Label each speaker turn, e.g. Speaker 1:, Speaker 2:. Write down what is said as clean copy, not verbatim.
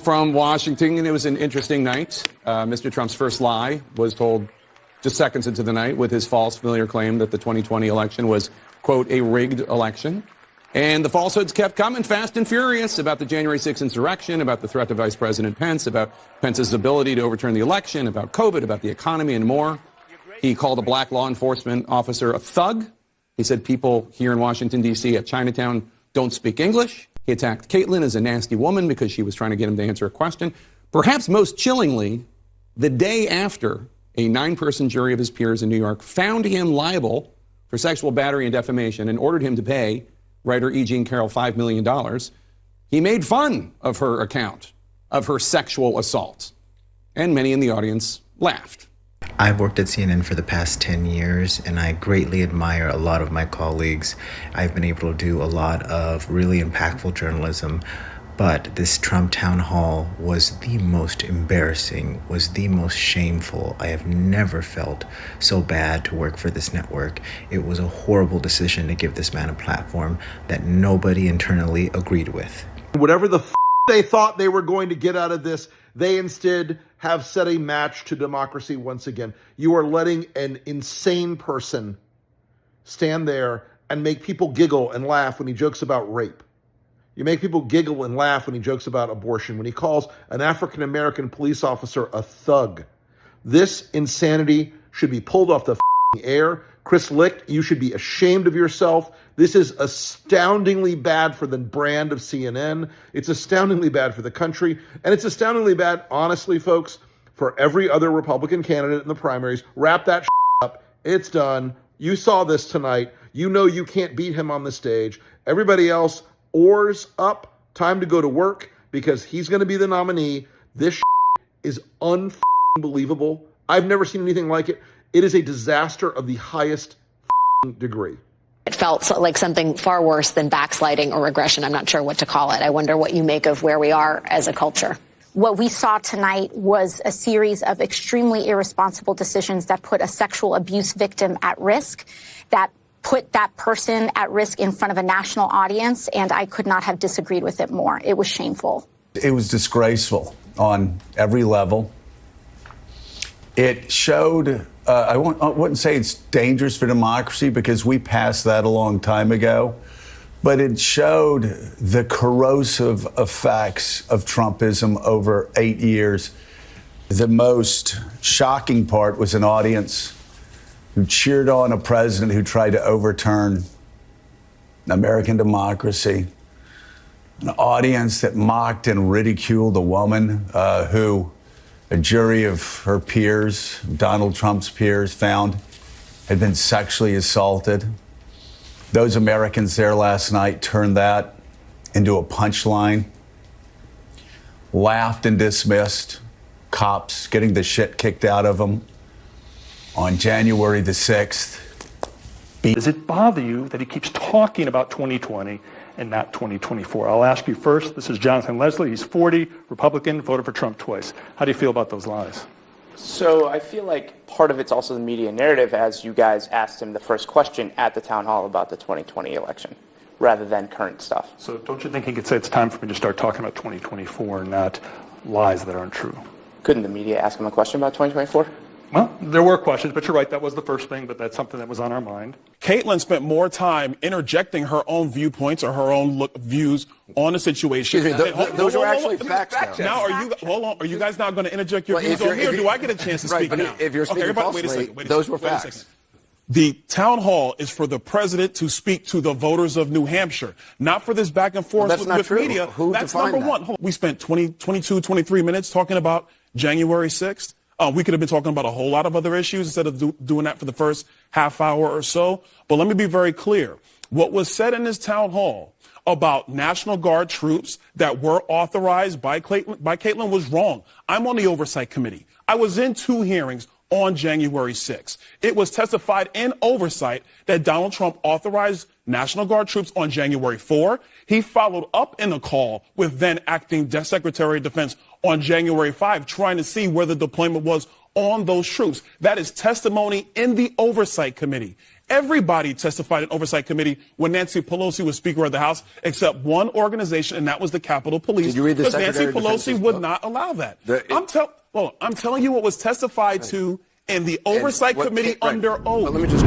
Speaker 1: from Washington, and it was an interesting night. Mr. Trump's first lie was told just seconds into the night with his false, familiar claim that the 2020 election was, quote, a rigged election. And the falsehoods kept coming fast and furious about the January 6th insurrection, about the threat to Vice President Pence, about Pence's ability to overturn the election, about COVID, about the economy, and more. He called a black law enforcement officer a thug. He said people here in Washington, D.C. at Chinatown don't speak English. He attacked Caitlyn as a nasty woman because she was trying to get him to answer a question. Perhaps most chillingly, the day after a 9-person jury of his peers in New York found him liable for sexual battery and defamation and ordered him to pay writer E. Jean Carroll $5 million, he made fun of her account of her sexual assault. And many in the audience laughed.
Speaker 2: I've worked at CNN for the past 10 years, and I greatly admire a lot of my colleagues. I've been able to do a lot of really impactful journalism, but this Trump town hall was the most embarrassing, was the most shameful. I have never felt so bad to work for this network. It was a horrible decision to give this man a platform that nobody internally agreed with.
Speaker 3: Whatever the they thought they were going to get out of this, they instead have set a match to democracy once again. You are letting an insane person stand there and make people giggle and laugh when he jokes about rape. You make people giggle and laugh when he jokes about abortion, when he calls an African-American police officer a thug. This insanity should be pulled off the air. Chris Licht, you should be ashamed of yourself. This is astoundingly bad for the brand of CNN. It's astoundingly bad for the country. And it's astoundingly bad, honestly, folks, for every other Republican candidate in the primaries. Wrap that up. It's done. You saw this tonight. You know you can't beat him on the stage. Everybody else, oars up. Time to go to work because he's going to be the nominee. This is unbelievable. I've never seen anything like it. It is a disaster of the highest degree.
Speaker 4: It felt like something far worse than backsliding or regression. I'm not sure what to call it. I wonder what you make of where we are as a culture.
Speaker 5: What we saw tonight was a series of extremely irresponsible decisions that put a sexual abuse victim at risk, that put that person at risk in front of a national audience, and I could not have disagreed with it more. It was shameful.
Speaker 6: It was disgraceful on every level. It showed, I wouldn't say it's dangerous for democracy because we passed that a long time ago, but it showed the corrosive effects of Trumpism over 8 years. The most shocking part was an audience who cheered on a president who tried to overturn American democracy, an audience that mocked and ridiculed a woman who a jury of her peers, Donald Trump's peers, found had been sexually assaulted. Those Americans there last night turned that into a punchline, laughed and dismissed cops getting the shit kicked out of them on January the 6th.
Speaker 7: Does it bother you that he keeps talking about 2020 and not 2024? I'll ask you first. This is Jonathan Leslie. He's 40, Republican, voted for Trump twice. How do you feel about those lies?
Speaker 8: So I feel like part of it's also the media narrative, as you guys asked him the first question at the town hall about the 2020 election, rather than current stuff.
Speaker 7: So don't you think he could say it's time for me to start talking about 2024 and not lies that aren't true?
Speaker 8: Couldn't the media ask him a question about 2024?
Speaker 7: Well, there were questions, but you're right, that was the first thing, but that's something that was on our mind.
Speaker 9: Caitlyn spent more time interjecting her own viewpoints or her own views on the situation.
Speaker 10: Excuse me, those are actually facts now.
Speaker 9: Now, are you guys not going to interject your views on me, or do I get a chance to speak now?
Speaker 10: If you're speaking falsely, those were facts.
Speaker 9: The town hall is for the president to speak to the voters of New Hampshire, not for this back and forth with media. That's number one. We spent 22, 23 minutes talking about January 6th. We could have been talking about a whole lot of other issues instead of doing that for the first half hour or so. But let me be very clear. What was said in this town hall about National Guard troops that were authorized by Caitlyn was wrong. I'm on the Oversight Committee. I was in 2 hearings on January 6th. It was testified in oversight that Donald Trump authorized National Guard troops on January 4. He followed up in a call with then acting Secretary of Defense on January 5, trying to see where the deployment was on those troops. That is testimony in the Oversight Committee. Everybody testified in Oversight Committee when Nancy Pelosi was Speaker of the House, except one organization, and that was the Capitol Police.
Speaker 10: Did you read the
Speaker 9: because
Speaker 10: Secretary
Speaker 9: Nancy
Speaker 10: of Defense's
Speaker 9: Pelosi would
Speaker 10: book?
Speaker 9: not allow that. I'm telling you what was testified to in the Oversight Committee under oath.
Speaker 10: Let me just